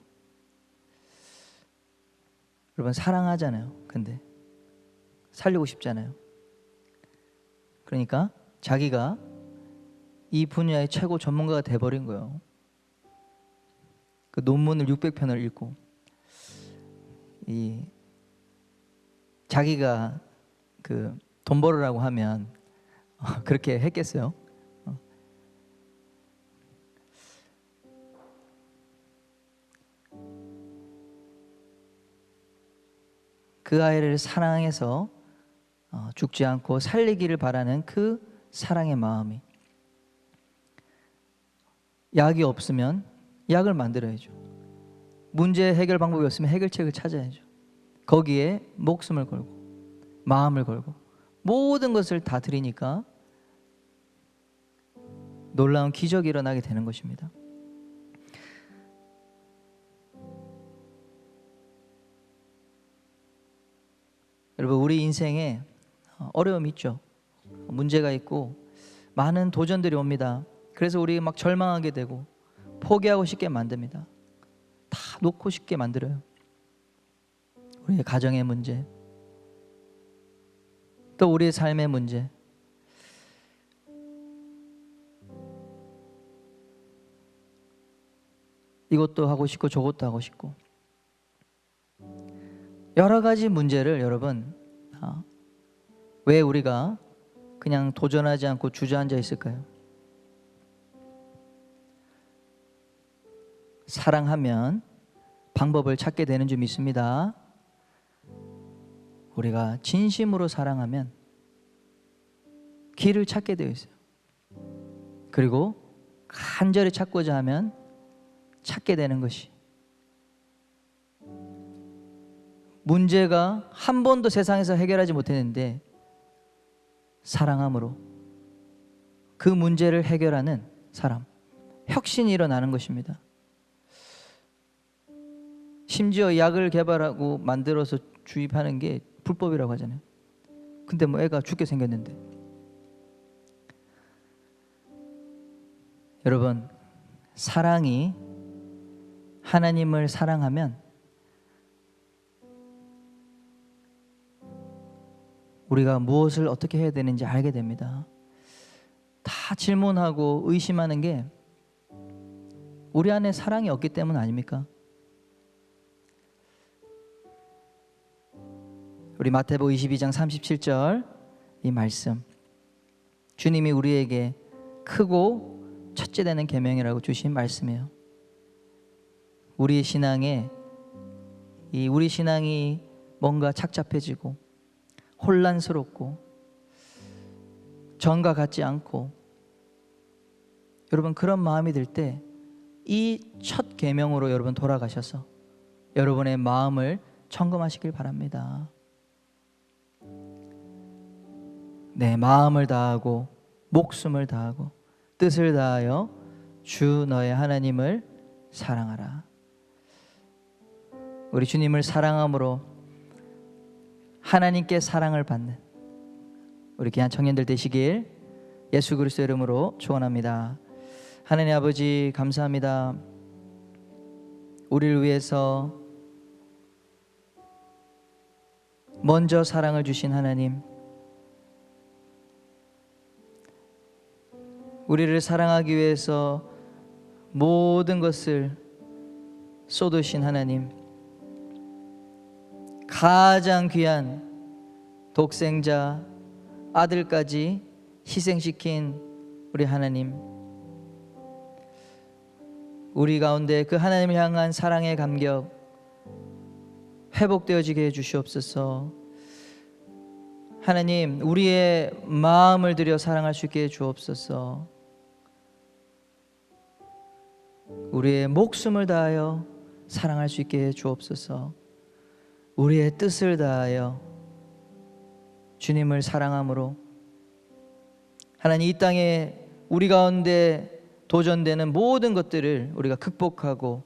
여러분, 사랑하잖아요. 근데 살리고 싶잖아요. 그러니까 자기가 이 분야의 최고 전문가가 돼버린 거예요. 그 논문을 600편을 읽고, 자기가 그 돈 벌으라고 하면 그렇게 했겠어요? 그 아이를 사랑해서 죽지 않고 살리기를 바라는 그 사랑의 마음이, 약이 없으면 약을 만들어야죠. 문제 해결 방법이 없으면 해결책을 찾아야죠. 거기에 목숨을 걸고 마음을 걸고 모든 것을 다 드리니까 놀라운 기적이 일어나게 되는 것입니다. 여러분, 우리 인생에 어려움이 있죠. 문제가 있고 많은 도전들이 옵니다. 그래서 우리 막 절망하게 되고 포기하고 싶게 만듭니다. 다 놓고 싶게 만들어요. 우리의 가정의 문제, 또 우리의 삶의 문제, 이것도 하고 싶고 저것도 하고 싶고, 여러 가지 문제를 여러분, 왜 우리가 그냥 도전하지 않고 주저앉아 있을까요? 사랑하면 방법을 찾게 되는 줄 믿습니다. 우리가 진심으로 사랑하면 길을 찾게 되어 있어요. 그리고 간절히 찾고자 하면 찾게 되는 것이, 문제가 한 번도 세상에서 해결하지 못했는데 사랑함으로 그 문제를 해결하는 사람, 혁신이 일어나는 것입니다. 심지어 약을 개발하고 만들어서 주입하는 게 불법이라고 하잖아요. 근데 뭐 애가 죽게 생겼는데. 여러분, 사랑이, 하나님을 사랑하면 우리가 무엇을 어떻게 해야 되는지 알게 됩니다. 다 질문하고 의심하는 게 우리 안에 사랑이 없기 때문 아닙니까? 우리 마태복음 22장 37절 이 말씀, 주님이 우리에게 크고 첫째 되는 계명이라고 주신 말씀이에요. 우리 신앙이 뭔가 착잡해지고 혼란스럽고 전과 같지 않고, 여러분 그런 마음이 들 때 이 첫 계명으로 여러분 돌아가셔서 여러분의 마음을 점검하시길 바랍니다. 내 마음을 다하고 목숨을 다하고 뜻을 다하여 주 너의 하나님을 사랑하라. 우리 주님을 사랑함으로 하나님께 사랑을 받는 우리 귀한 청년들 되시길 예수 그리스도 이름으로 축원합니다. 하나님 아버지 감사합니다. 우리를 위해서 먼저 사랑을 주신 하나님, 우리를 사랑하기 위해서 모든 것을 쏟으신 하나님, 가장 귀한 독생자 아들까지 희생시킨 우리 하나님, 우리 가운데 그 하나님을 향한 사랑의 감격 회복되어지게 해주시옵소서. 하나님, 우리의 마음을 들여 사랑할 수 있게 해주옵소서. 우리의 목숨을 다하여 사랑할 수 있게 해주옵소서. 우리의 뜻을 다하여 주님을 사랑함으로 하나님, 이 땅에 우리 가운데 도전되는 모든 것들을 우리가 극복하고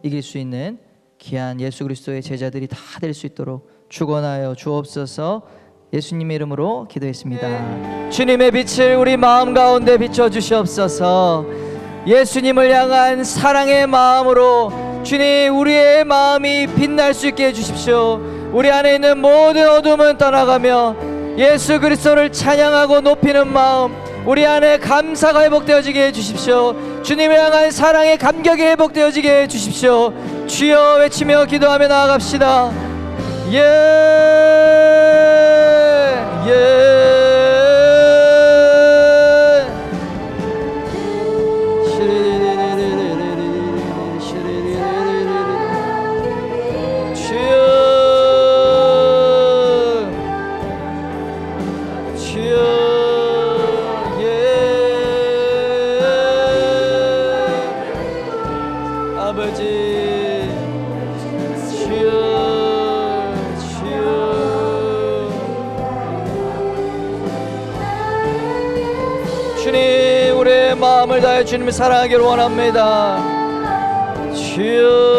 이길 수 있는 귀한 예수 그리스도의 제자들이 다 될 수 있도록 축원하여 주옵소서. 예수님의 이름으로 기도했습니다. 주님의 빛을 우리 마음 가운데 비춰 주시옵소서. 예수님을 향한 사랑의 마음으로 주님, 우리의 마음이 빛날 수 있게 해주십시오. 우리 안에 있는 모든 어둠은 떠나가며 예수 그리스도를 찬양하고 높이는 마음, 우리 안에 감사가 회복되어지게 해주십시오. 주님을 향한 사랑의 감격이 회복되어지게 해주십시오. 주여 외치며 기도하며 나아갑시다. 주님, 우리의 마음을 다해 주님을 사랑하기를 원합니다. 주여.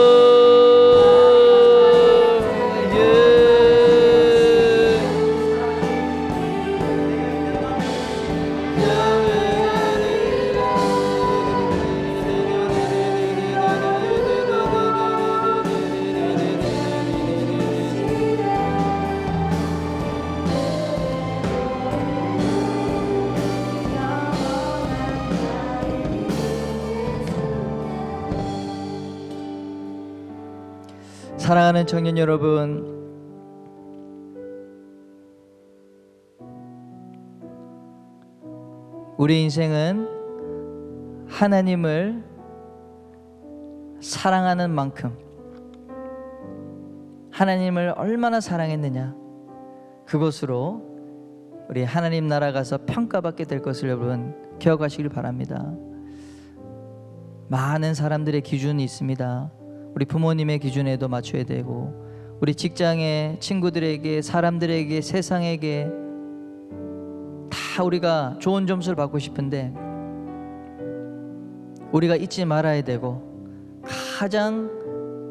사랑하는 청년 여러분, 우리 인생은 하나님을 사랑하는 만큼, 하나님을 얼마나 사랑했느냐, 그것으로 우리 하나님 나라 가서 평가받게 될 것을 여러분 기억하시길 바랍니다. 많은 사람들의 기준이 있습니다. 우리 부모님의 기준에도 맞춰야 되고, 우리 직장의 친구들에게, 사람들에게, 세상에게 다 우리가 좋은 점수를 받고 싶은데, 우리가 잊지 말아야 되고 가장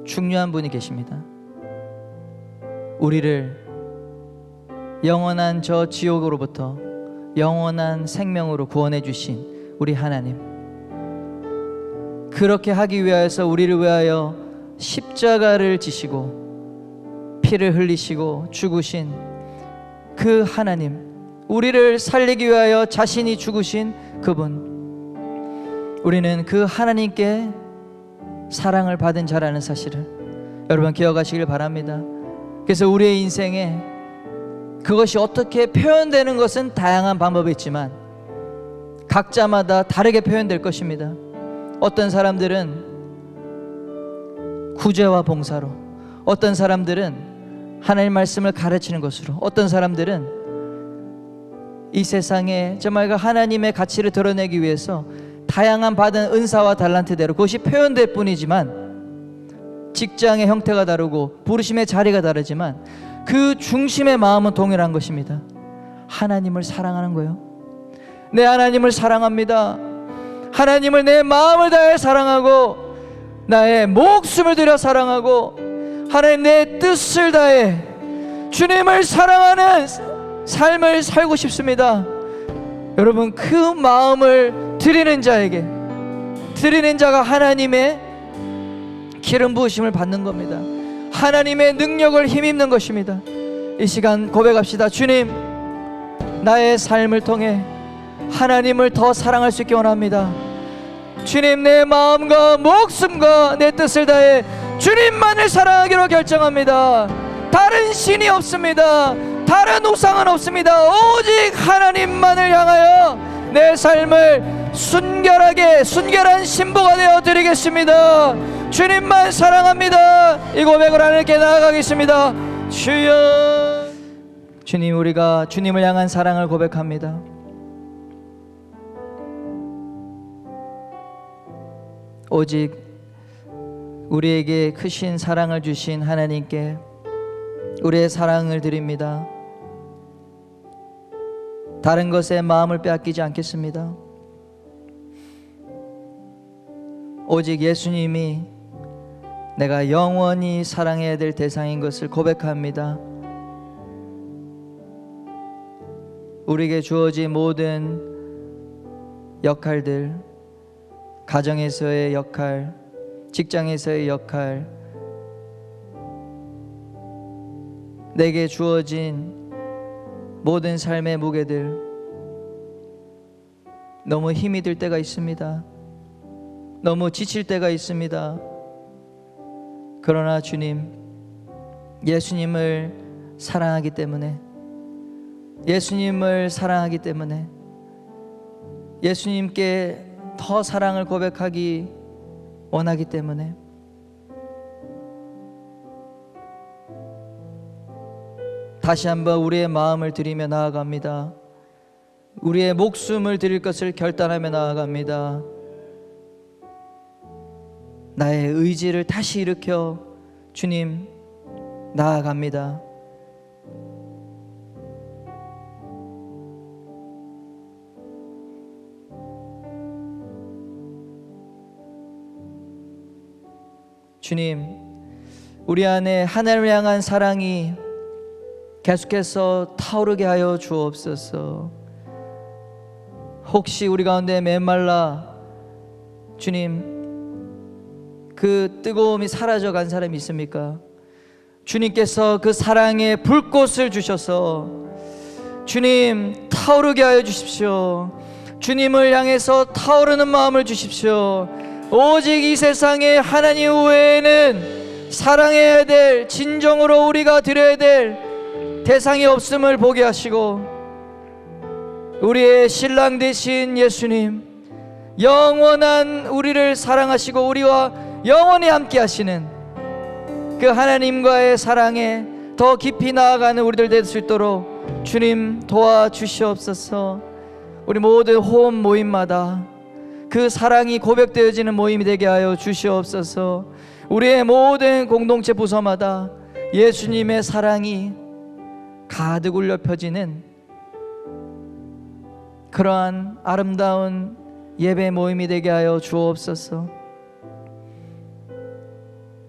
중요한 분이 계십니다. 우리를 영원한 저 지옥으로부터 영원한 생명으로 구원해 주신 우리 하나님, 그렇게 하기 위하여서 우리를 위하여 십자가를 지시고 피를 흘리시고 죽으신 그 하나님, 우리를 살리기 위하여 자신이 죽으신 그분, 우리는 그 하나님께 사랑을 받은 자라는 사실을 여러분 기억하시길 바랍니다. 그래서 우리의 인생에 그것이 어떻게 표현되는 것은 다양한 방법이 있지만 각자마다 다르게 표현될 것입니다. 어떤 사람들은 구제와 봉사로, 어떤 사람들은 하나님 말씀을 가르치는 것으로, 어떤 사람들은 이 세상에 정말 하나님의 가치를 드러내기 위해서 다양한 받은 은사와 달란트대로 그것이 표현될 뿐이지만 직장의 형태가 다르고 부르심의 자리가 다르지만 그 중심의 마음은 동일한 것입니다. 하나님을 사랑하는 거예요. 내 하나님을 사랑합니다. 하나님을 내 마음을 다해 사랑하고 나의 목숨을 들여 사랑하고 하나님 내 뜻을 다해 주님을 사랑하는 삶을 살고 싶습니다. 여러분, 그 마음을 드리는 자에게, 드리는 자가 하나님의 기름 부으심을 받는 겁니다. 하나님의 능력을 힘입는 것입니다. 이 시간 고백합시다. 주님, 나의 삶을 통해 하나님을 더 사랑할 수 있게 원합니다. 주님, 내 마음과 목숨과 내 뜻을 다해 주님만을 사랑하기로 결정합니다. 다른 신이 없습니다. 다른 우상은 없습니다. 오직 하나님만을 향하여 내 삶을 순결한 신부가 되어 드리겠습니다. 주님만 사랑합니다. 이 고백을 하나님께 나아가겠습니다. 주여. 주님, 우리가 주님을 향한 사랑을 고백합니다. 오직 우리에게 크신 사랑을 주신 하나님께 우리의 사랑을 드립니다. 다른 것에 마음을 빼앗기지 않겠습니다. 오직 예수님이 내가 영원히 사랑해야 될 대상인 것을 고백합니다. 우리에게 주어진 모든 역할들, 가정에서의 역할, 직장에서의 역할, 내게 주어진 모든 삶의 무게들, 너무 힘이 들 때가 있습니다. 너무 지칠 때가 있습니다. 그러나 주님, 예수님을 사랑하기 때문에, 예수님을 사랑하기 때문에 예수님께 더 사랑을 고백하기 원하기 때문에 다시 한번 우리의 마음을 드리며 나아갑니다. 우리의 목숨을 드릴 것을 결단하며 나아갑니다. 나의 의지를 다시 일으켜 주님 나아갑니다. 주님, 우리 안에 하나님을 향한 사랑이 계속해서 타오르게 하여 주옵소서. 혹시 우리 가운데 메말라 주님 그 뜨거움이 사라져 간 사람이 있습니까? 주님께서 그 사랑의 불꽃을 주셔서 주님 타오르게 하여 주십시오. 주님을 향해서 타오르는 마음을 주십시오. 오직 이 세상에 하나님 외에는 사랑해야 될, 진정으로 우리가 드려야 될 대상이 없음을 보게 하시고 우리의 신랑 되신 예수님, 영원한 우리를 사랑하시고 우리와 영원히 함께 하시는 그 하나님과의 사랑에 더 깊이 나아가는 우리들 될 수 있도록 주님 도와주시옵소서. 우리 모든 호흡 모임마다 그 사랑이 고백되어지는 모임이 되게 하여 주시옵소서. 우리의 모든 공동체 부서마다 예수님의 사랑이 가득 울려 펴지는 그러한 아름다운 예배 모임이 되게 하여 주옵소서.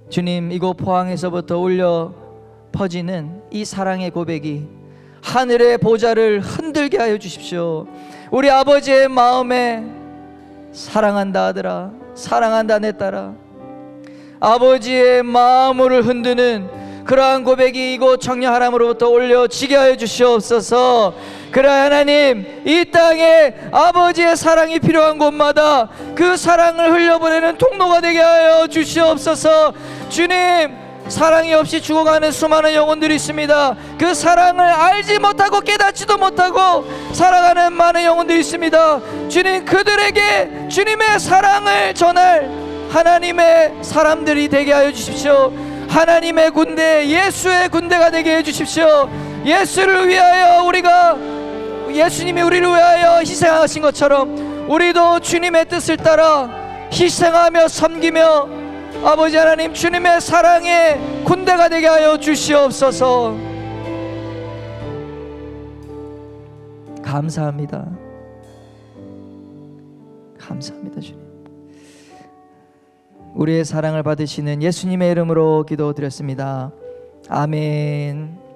주님, 이곳 포항에서부터 울려 퍼지는 이 사랑의 고백이 하늘의 보좌를 흔들게 하여 주십시오. 우리 아버지의 마음에 사랑한다 아들아, 사랑한다 내 딸아, 아버지의 마음을 흔드는 그러한 고백이 이곳 청년하람으로부터 올려지게 하여 주시옵소서. 그래 하나님, 이 땅에 아버지의 사랑이 필요한 곳마다 그 사랑을 흘려보내는 통로가 되게 하여 주시옵소서. 주님, 사랑이 없이 죽어가는 수많은 영혼들이 있습니다. 그 사랑을 알지 못하고 깨닫지도 못하고 살아가는 많은 영혼들이 있습니다. 주님, 그들에게 주님의 사랑을 전할 하나님의 사람들이 되게 하여 주십시오. 하나님의 군대, 예수의 군대가 되게 해 주십시오. 예수를 위하여 예수님이 우리를 위하여 희생하신 것처럼 우리도 주님의 뜻을 따라 희생하며 섬기며 아버지 하나님, 주님의 사랑의 군대가 되게 하여 주시옵소서. 감사합니다. 감사합니다. 주님, 우리의 사랑을 받으시는 예수님의 이름으로 기도드렸습니다. 아멘.